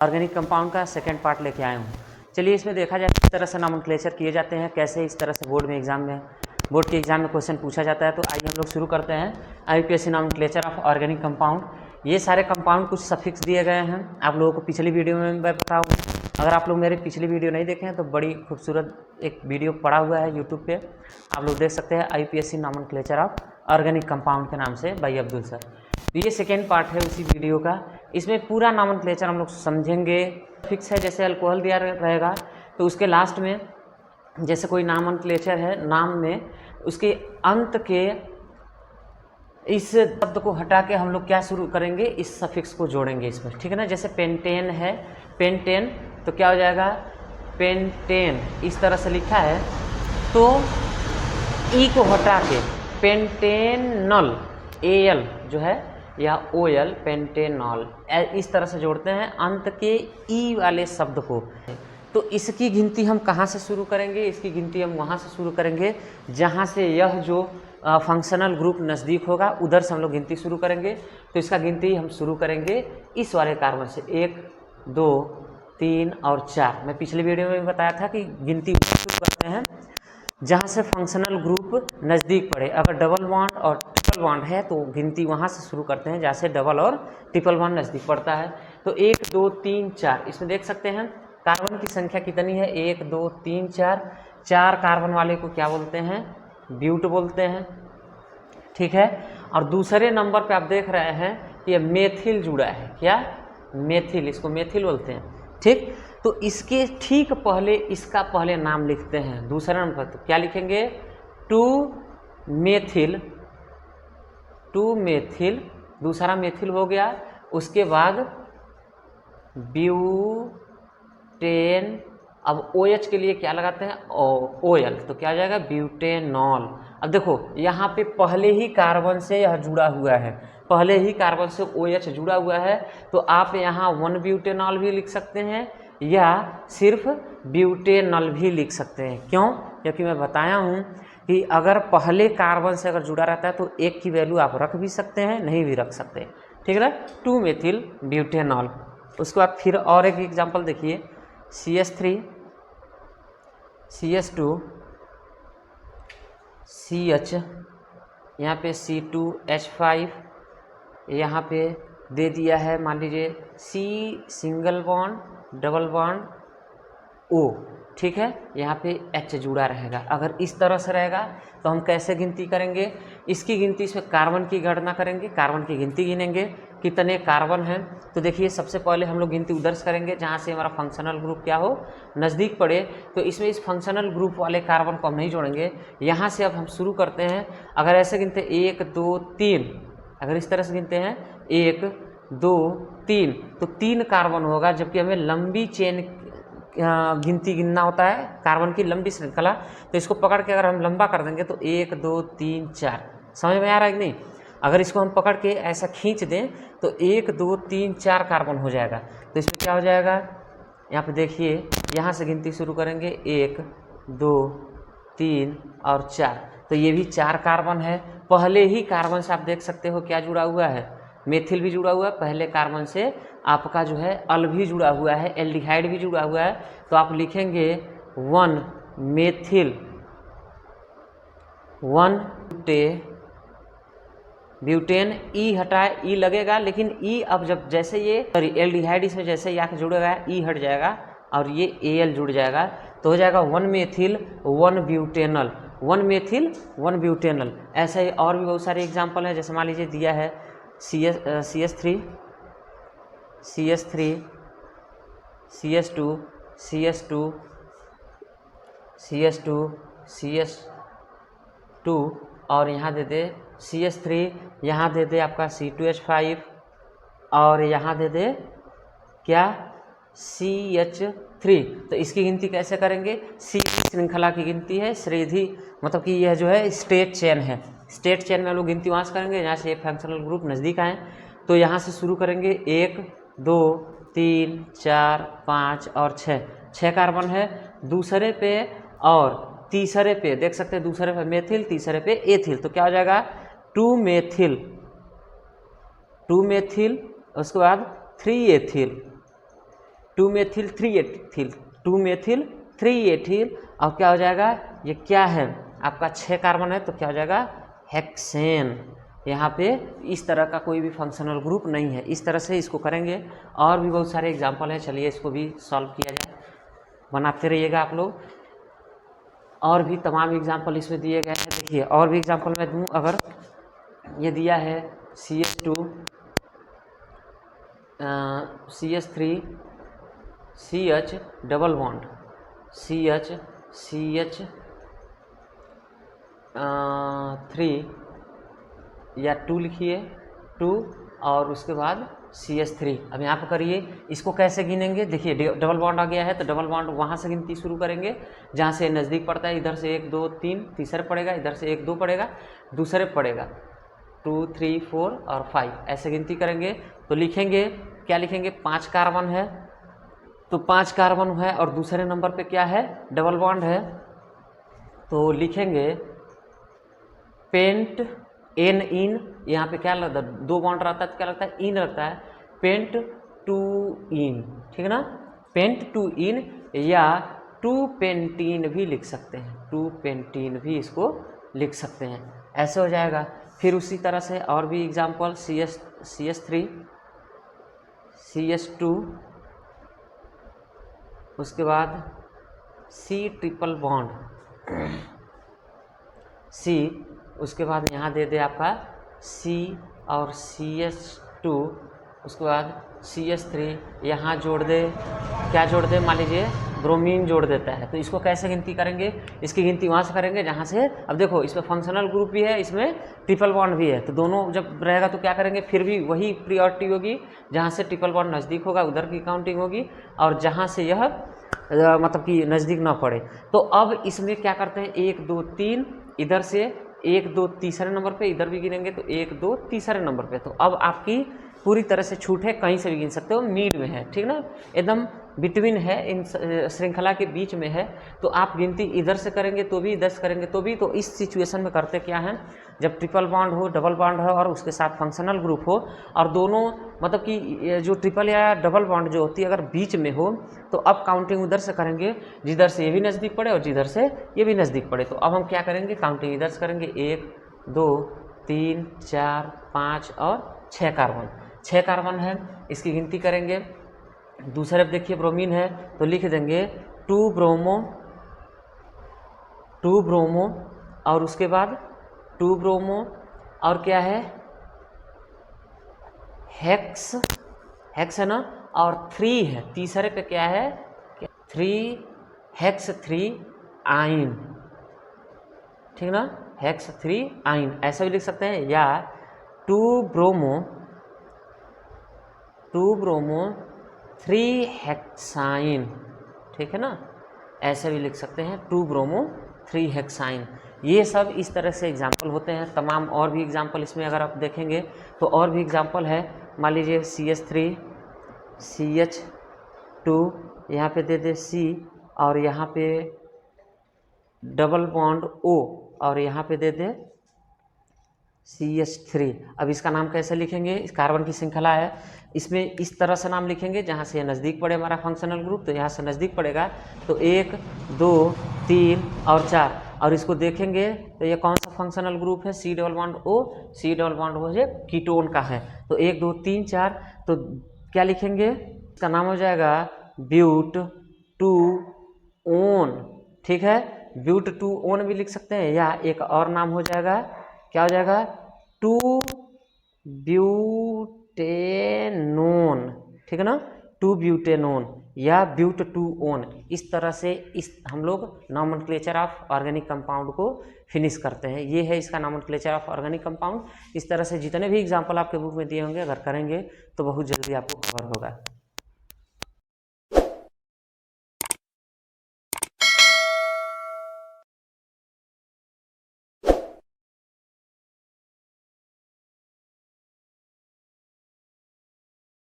Organic compound का second part लेके आया हूँ। चलिए इसमें देखा जाए किस तरह से नॉमेनक्लेचर किए जाते हैं, कैसे इस तरह से बोर्ड के एग्जाम में क्वेश्चन पूछा जाता है। तो आइए हम लोग शुरू करते हैं। IUPAC nomenclature of organic compound. ये सारे कंपाउंड कुछ सफिक्स दिए गए हैं, आप लोगों को पिछली वीडियो में मैं बताऊँ। अगर आप लोग मेरी पिछली वीडियो नहीं देखे हैं तो बड़ी खूबसूरत एक वीडियो पड़ा हुआ है यूट्यूब पे, आप लोग देख सकते हैं। IUPAC nomenclature of organic compound के नाम से भाई अब्दुल सर। तो ये सेकेंड पार्ट है उसी वीडियो का। इसमें पूरा नॉमेनक्लेचर हम लोग समझेंगे। फिक्स है, जैसे अल्कोहल दिया रहेगा तो उसके लास्ट में जैसे कोई नॉमेनक्लेचर है, नाम में उसके अंत के इस शब्द को हटा के हम लोग क्या शुरू करेंगे, इस सफिक्स को जोड़ेंगे इसमें, ठीक है ना। जैसे पेंटेन है, पेंटेन तो क्या हो जाएगा, पेंटेन इस तरह से लिखा है तो ई को हटा के पेंटेनल, AL जो है या OL, पेंटेनॉल इस तरह से जोड़ते हैं अंत के ई वाले शब्द को। तो इसकी गिनती हम कहाँ से शुरू करेंगे, इसकी गिनती हम वहाँ से शुरू करेंगे जहाँ से यह जो फंक्शनल ग्रुप नज़दीक होगा, उधर से हम लोग गिनती शुरू करेंगे। तो इसका गिनती हम शुरू करेंगे इस वाले कार्बन से, 1 2 3 और 4। मैं पिछले वीडियो में भी बताया था कि गिनती उधर शुरू करते हैं जहाँ से फंक्शनल ग्रुप नज़दीक पड़े। अगर डबल बॉन्ड और ट्रिपल बॉन्ड है तो गिनती वहाँ से शुरू करते हैं जहाँ से डबल और ट्रिपल बॉन्ड नज़दीक पड़ता है। तो 1 2 3 4 इसमें देख सकते हैं कार्बन की संख्या कितनी है, 1 2 3 4। 4 कार्बन वाले को क्या बोलते हैं, ब्यूट बोलते हैं, ठीक है। और दूसरे नंबर पे आप देख रहे हैं कि मेथिल जुड़ा है, क्या मेथिल, इसको मेथिल बोलते हैं, ठीक। तो इसके ठीक पहले इसका पहले नाम लिखते हैं दूसरा नंबर, तो क्या लिखेंगे, 2 मेथिल, 2 मेथिल, दूसरा मेथिल हो गया। उसके बाद ब्यूटेन, अब OH के लिए क्या लगाते हैं, OL, तो क्या हो जाएगा, ब्यूटेनॉल। अब देखो यहाँ पे पहले ही कार्बन से यह जुड़ा हुआ है, पहले ही कार्बन से OH जुड़ा हुआ है, तो आप यहाँ 1 ब्यूटेनॉल भी लिख सकते हैं या सिर्फ ब्यूटेनॉल भी लिख सकते हैं। क्यों, क्योंकि मैं बताया हूँ कि अगर पहले कार्बन से अगर जुड़ा रहता है तो एक की वैल्यू आप रख भी सकते हैं, नहीं भी रख सकते, ठीक है ना, 2 मेथिल ब्यूटेनॉल। उसके बाद फिर और एक एग्जांपल देखिए, CH3 CH2 CH, यहाँ पे C2H5, यहाँ पे दे दिया है मान लीजिए C single bond double bond O, ठीक है, यहाँ पे H जुड़ा रहेगा। अगर इस तरह से रहेगा तो हम कैसे गिनती करेंगे, इसकी गिनती इसमें कार्बन की गणना करेंगे, कार्बन की गिनती गिनेंगे कितने कार्बन हैं। तो देखिए सबसे पहले हम लोग गिनती उधर से करेंगे जहाँ से हमारा फंक्शनल ग्रुप क्या हो, नज़दीक पड़े। तो इसमें इस फंक्शनल ग्रुप वाले कार्बन को हम नहीं जोड़ेंगे, यहाँ से अब हम शुरू करते हैं। अगर ऐसे गिनते 1 2 3, अगर इस तरह से गिनते हैं 1 2 3 तो 3 कार्बन होगा, जबकि हमें लंबी चेन गिनती गिनना होता है, कार्बन की लंबी श्रृंखला। तो इसको पकड़ के अगर हम लंबा कर देंगे तो 1 2 3 4, समझ में आ रहा है कि नहीं। अगर इसको हम पकड़ के ऐसा खींच दें तो 1 2 3 4 कार्बन हो जाएगा। तो इसमें क्या हो जाएगा, यहाँ पे देखिए, यहाँ से गिनती शुरू करेंगे 1 2 3 और 4, तो ये भी 4 कार्बन है। पहले ही कार्बन से आप देख सकते हो क्या जुड़ा हुआ है, मेथिल भी जुड़ा हुआ है, पहले कार्बन से आपका जो है अल भी जुड़ा हुआ है, एल्डिहाइड भी जुड़ा हुआ है। तो आप लिखेंगे 1 मेथिल 1 ब्यूटेन, ई हटाए, ई लगेगा, लेकिन ई अब जब जैसे ये सॉरी एल्डिहाइड इसमें जैसे ही आके जुड़ेगा ई हट जाएगा और ये AL जुड़ जाएगा, तो हो जाएगा 1 मेथिल 1 ब्यूटेनल, 1 मेथिल 1 ब्यूटेनल। ऐसे ही और भी बहुत सारे एग्जाम्पल हैं, जैसे मान लीजिए दिया है CH3 CH2 CH2 और यहाँ दे दे CH3, यहाँ दे दे आपका C2H5 और यहाँ दे दे क्या CH3। तो इसकी गिनती कैसे करेंगे, C श्रृंखला की गिनती है, श्रेणी मतलब कि यह जो है स्टेट चेन है, स्टेट चेन में हम लोग गिनती वहाँ से करेंगे जहाँ से एक फंक्शनल ग्रुप नज़दीक आए। तो यहाँ से शुरू करेंगे 1 2 3 4 5 और 6 कार्बन है दूसरे पे, और तीसरे पे देख सकते हैं, दूसरे पे मेथिल, तीसरे पे एथिल। तो क्या हो जाएगा 2 मेथिल, उसके बाद 3 एथिल, 2-मेथिल 3-एथिल, 2-मेथिल 3-एथिल। अब क्या हो जाएगा, ये क्या है आपका 6 कार्बन है तो क्या हो जाएगा हेक्सेन। यहाँ पे इस तरह का कोई भी फंक्शनल ग्रुप नहीं है। इस तरह से इसको करेंगे। और भी बहुत सारे एग्जाम्पल हैं, चलिए इसको भी सॉल्व किया जाए, बनाते रहिएगा आप लोग। और भी तमाम एग्जाम्पल इसमें दिए गए हैं। देखिए और भी एग्जाम्पल मैं दूँ, अगर ये दिया है CH2 CH3 CH double bond CH 3 या 2 लिखिए 2 और उसके बाद CH3। अब यहाँ पर करिए, इसको कैसे गिनेंगे। देखिए डबल बॉन्ड आ गया है तो डबल बॉन्ड वहाँ से गिनती शुरू करेंगे जहाँ से नज़दीक पड़ता है। इधर से 1 2 3 तीसरे पड़ेगा, इधर से 1 2 पड़ेगा, दूसरे पड़ेगा 2 3 4 और 5, ऐसे गिनती करेंगे। तो लिखेंगे क्या लिखेंगे, 5 कार्बन है तो 5 कार्बन है और दूसरे नंबर पे क्या है डबल बॉन्ड है, तो लिखेंगे पेंट एन इन। यहाँ पे क्या लगता है 2 बॉन्ड रहता है तो क्या लगता है इन लगता है, पेंट 2 इन, ठीक है ना, पेंट 2 इन या 2 पेंटीन भी लिख सकते हैं, 2 पेंटीन भी इसको लिख सकते हैं, ऐसे हो जाएगा। फिर उसी तरह से और भी एग्जांपल CH3 CH2 उसके बाद C ट्रिपल बॉन्ड C, उसके बाद यहाँ दे दे आपका C और CH2, उसके बाद CH3 यहाँ जोड़ दे, क्या जोड़ दे, मान लीजिए ब्रोमीन जोड़ देता है। तो इसको कैसे गिनती करेंगे, इसकी गिनती वहाँ से करेंगे जहाँ से, अब देखो इसमें फंक्शनल ग्रुप भी है, इसमें ट्रिपल बॉन्ड भी है, तो दोनों जब रहेगा तो क्या करेंगे, फिर भी वही प्रियोरिटी होगी, जहाँ से ट्रिपल बॉन्ड नज़दीक होगा उधर की काउंटिंग होगी और जहाँ से यह मतलब कि नज़दीक ना पड़े। तो अब इसमें क्या करते हैं 1 2 3 इधर से 1 2 तीसरे नंबर पे, इधर भी गिनेंगे तो 1 2 तीसरे नंबर पे। तो अब आपकी पूरी तरह से छूट है, कहीं से भी गिन सकते हो, मीड में है, ठीक ना, एकदम बिटवीन है, इन श्रृंखला के बीच में है। तो आप गिनती इधर से करेंगे तो भी, इधर से करेंगे तो भी। तो इस सिचुएशन में करते क्या है, जब ट्रिपल बॉन्ड हो, डबल बॉन्ड हो और उसके साथ फंक्शनल ग्रुप हो और दोनों मतलब कि जो ट्रिपल या डबल बॉन्ड जो होती है अगर बीच में हो, तो अब काउंटिंग उधर से करेंगे जिधर से ये भी नज़दीक पड़े और जिधर से ये भी नज़दीक पड़े। तो अब हम क्या करेंगे, काउंटिंग इधर से करेंगे 1 2 3 4 5 और 6 कार्बन, 6 कार्बन है, इसकी गिनती करेंगे। दूसरे पे देखिए ब्रोमीन है तो लिख देंगे 2 ब्रोमो और उसके बाद 2 ब्रोमो और क्या है हेक्स है ना, और 3 है, तीसरे पे क्या है 3 हेक्स 3 आइन, ठीक ना, हेक्स 3 आइन ऐसा भी लिख सकते हैं, या 2 ब्रोमो 3 हेक्साइन, ठीक है ना, ऐसे भी लिख सकते हैं 2 ब्रोमो 3 हेक्साइन। ये सब इस तरह से एग्जाम्पल होते हैं। तमाम और भी एग्जाम्पल इसमें अगर आप देखेंगे तो और भी एग्जाम्पल है। मान लीजिए CH3 CH2 यहाँ पे दे दे C और यहाँ पे डबल बॉन्ड O और यहाँ पे दे दे CH3। अब इसका नाम कैसे लिखेंगे, इस कार्बन की श्रृंखला है, इसमें इस तरह से नाम लिखेंगे जहाँ से नज़दीक पड़े हमारा फंक्शनल ग्रुप, तो यहाँ से नज़दीक पड़ेगा तो 1 2 3 और 4, और इसको देखेंगे तो ये कौन सा फंक्शनल ग्रुप है, C double bond O, C double bond O है कीटोन का है। तो 1 2 3 4, तो क्या लिखेंगे, इसका नाम हो जाएगा ब्यूट टू ओन, ठीक है, ब्यूट टू ओन भी लिख सकते हैं, या एक और नाम हो जाएगा, क्या हो जाएगा 2 ब्यूटेनोन, ठीक है ना, 2 ब्यूटेनोन या ब्यूट टू ओन। इस तरह से इस हम लोग नॉमेनक्लेचर ऑफ ऑर्गेनिक कंपाउंड को फिनिश करते हैं। ये है इसका नॉमेनक्लेचर ऑफ ऑर्गेनिक कंपाउंड। इस तरह से जितने भी एग्जाम्पल आपके बुक में दिए होंगे अगर करेंगे तो बहुत जल्दी आपको कवर होगा।